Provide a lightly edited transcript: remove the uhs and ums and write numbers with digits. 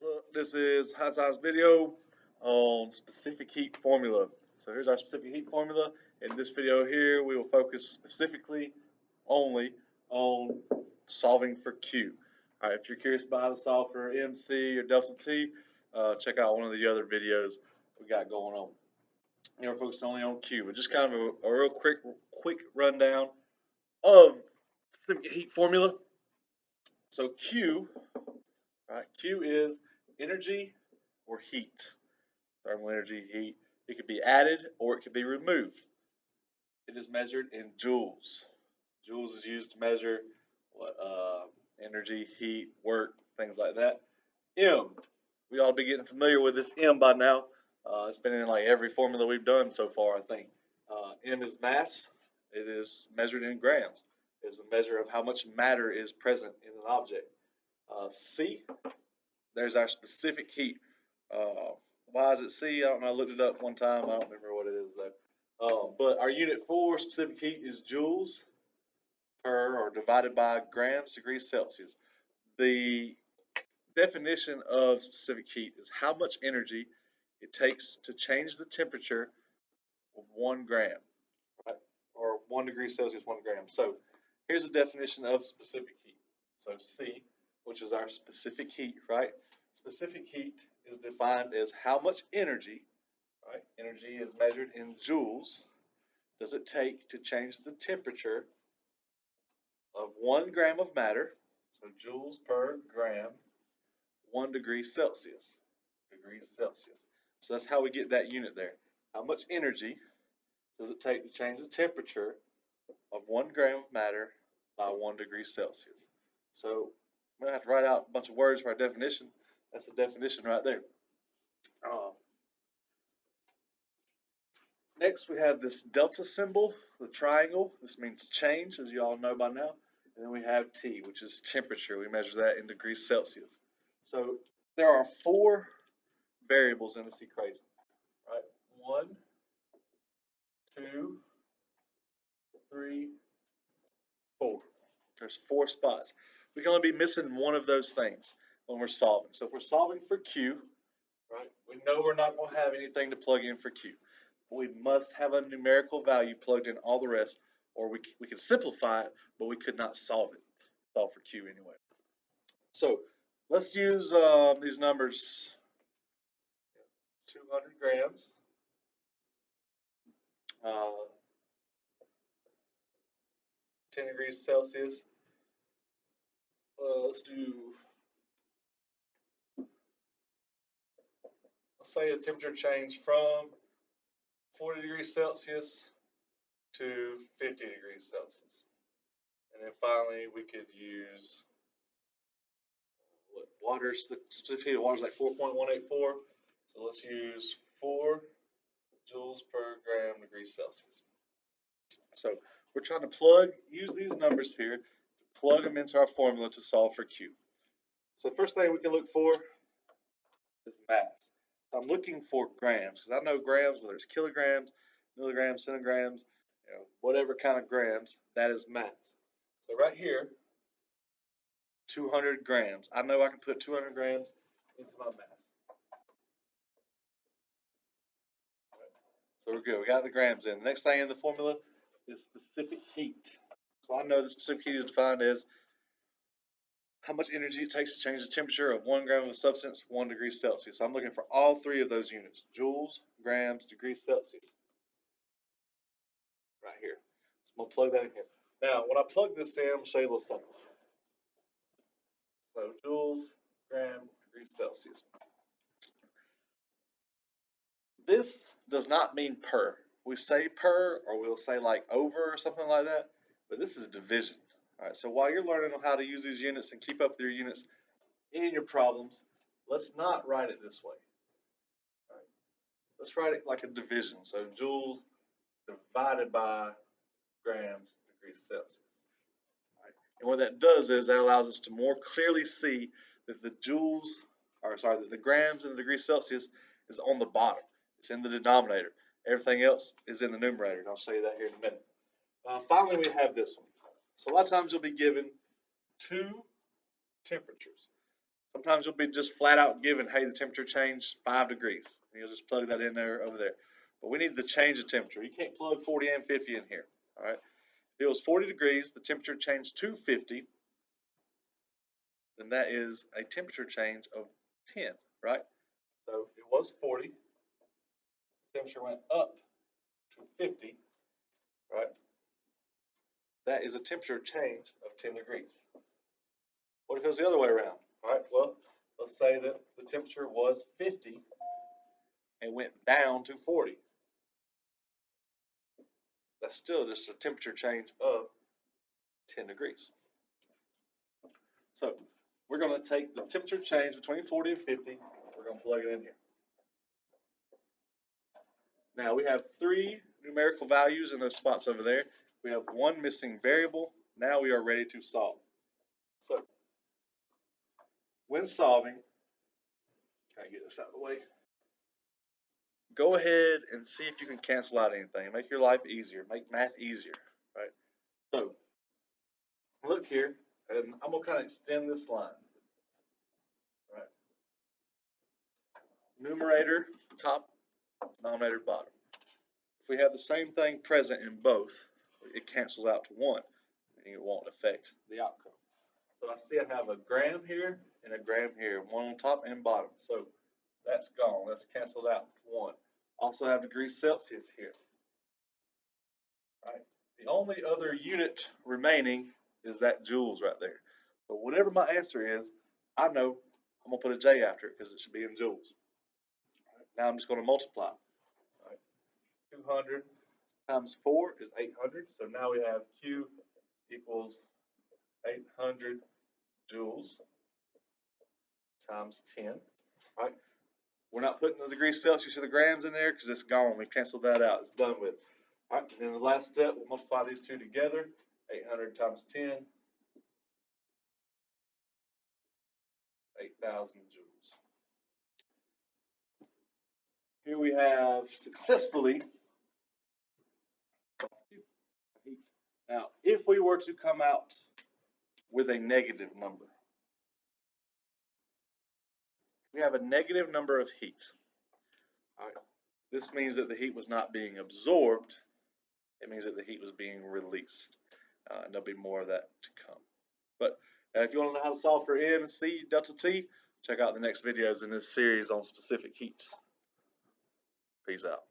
So this is Hot Sauce video on specific heat formula. So here's our specific heat formula. In this video here, we will focus specifically only on solving for Q. All right, if you're curious about how to solve for MC or delta T, check out one of the other videos we got going on. Here we're focused only on Q, but just kind of a real quick rundown of specific heat formula. So Q, right? Q is energy or heat. Thermal energy, heat. It could be added or it could be removed. It is measured in joules. Joules is used to measure what energy, heat, work, things like that. M. We ought to be getting familiar with this M by now. It's been in like every formula we've done so far, I think. M is mass. It is measured in grams. It is a measure of how much matter is present in an object. C. There's our specific heat. Why is it C? I don't know. I looked it up one time. I don't remember what it is though. But our unit for specific heat is joules per or divided by grams degrees Celsius. The definition of specific heat is how much energy it takes to change the temperature of 1 gram, right? Or 1 degree Celsius, 1 gram. So here's the definition of specific heat. So C, which is our specific heat, right? Specific heat is defined as how much energy, right? Energy is measured in joules. Does it take to change the temperature of 1 gram of matter? So joules per gram, 1 degree Celsius. Degrees Celsius. So that's how we get that unit there. How much energy does it take to change the temperature of 1 gram of matter by 1 degree Celsius? So I'm going to have to write out a bunch of words for our definition. That's the definition right there. Next, we have this delta symbol, the triangle. This means change, as you all know by now. And then we have T, which is temperature. We measure that in degrees Celsius. So there are 4 variables in this equation, right? 1, 2, 3, 4. There's 4 spots. We can only be missing one of those things when we're solving. So if we're solving for Q, right, we know we're not going to have anything to plug in for Q. We must have a numerical value plugged in all the rest, or we can simplify it, but we could not solve for Q anyway. So let's use these numbers. 200 grams. 10 degrees Celsius. Let's say a temperature change from 40 degrees Celsius to 50 degrees Celsius. And then finally we could use water's the specific heat of water is like 4.184. So let's use 4 joules per gram degrees Celsius. So we're trying to use these numbers here to plug them into our formula to solve for Q. So the first thing we can look for is mass. I'm looking for grams because I know grams, whether it's kilograms, milligrams, centigrams, whatever kind of grams, that is mass. So right here, 200 grams. I know I can put 200 grams into my mass. So we're good. We got the grams in. The next thing in the formula is specific heat. So I know the specific heat is defined as how much energy it takes to change the temperature of 1 gram of a substance 1 degree Celsius. So I'm looking for all 3 of those units: joules, grams, degrees Celsius. Right here. So I'm going to plug that in here. Now, when I plug this in, I'll show you a little something. So joules, grams, degrees Celsius. This does not mean per. We say per, or we'll say like over or something like that, but this is division. All right, so while you're learning how to use these units and keep up with your units in your problems, let's not write it this way. All right. Let's write it like a division. So joules divided by grams degrees Celsius. All right. And what that does is that allows us to more clearly see that the that the grams and the degrees Celsius is on the bottom. It's in the denominator. Everything else is in the numerator, and I'll show you that here in a minute. Finally, we have this one. So a lot of times you'll be given 2 temperatures. Sometimes you'll be just flat out given, hey, the temperature changed 5 degrees. And you'll just plug that in there over there. But we need to change the temperature. You can't plug 40 and 50 in here. All right. If it was 40 degrees, the temperature changed to 50, then that is a temperature change of 10, right? So it was 40. The temperature went up to 50, right? That is a temperature change of 10 degrees. What if it was the other way around? All right, well, let's say that the temperature was 50 and went down to 40. That's still just a temperature change of 10 degrees. So we're going to take the temperature change between 40 and 50. We're going to plug it in here. Now we have 3 numerical values in those spots over there. We have 1 missing variable. Now we are ready to solve. So when solving, can I get this out of the way? Go ahead and see if you can cancel out anything. Make your life easier. Make math easier, right? So look here, and I'm gonna kind of extend this line. Right. Numerator top, denominator bottom. If we have the same thing present in both, it cancels out to 1, and it won't affect the outcome. So I see I have a gram here and a gram here, one on top and bottom. So that's gone. That's canceled out to 1. Also have degrees Celsius here. Right. The only other unit remaining is that joules right there. But whatever my answer is, I know I'm going to put a J after it because it should be in joules. Right. Now I'm just going to multiply. Right. 200 times 4 is 800. So now we have Q equals 800 joules times 10. Right. We're not putting the degrees Celsius or the grams in there because it's gone. We've canceled that out. It's done with. All right, and then the last step, we'll multiply these two together. 800 times 10, 8,000 joules. Here we have successfully. Now, if we were to come out with a negative number, we have a negative number of heat. All right. This means that the heat was not being absorbed. It means that the heat was being released. And there'll be more of that to come. But if you want to know how to solve for N, C, delta T, check out the next videos in this series on specific heat. Peace out.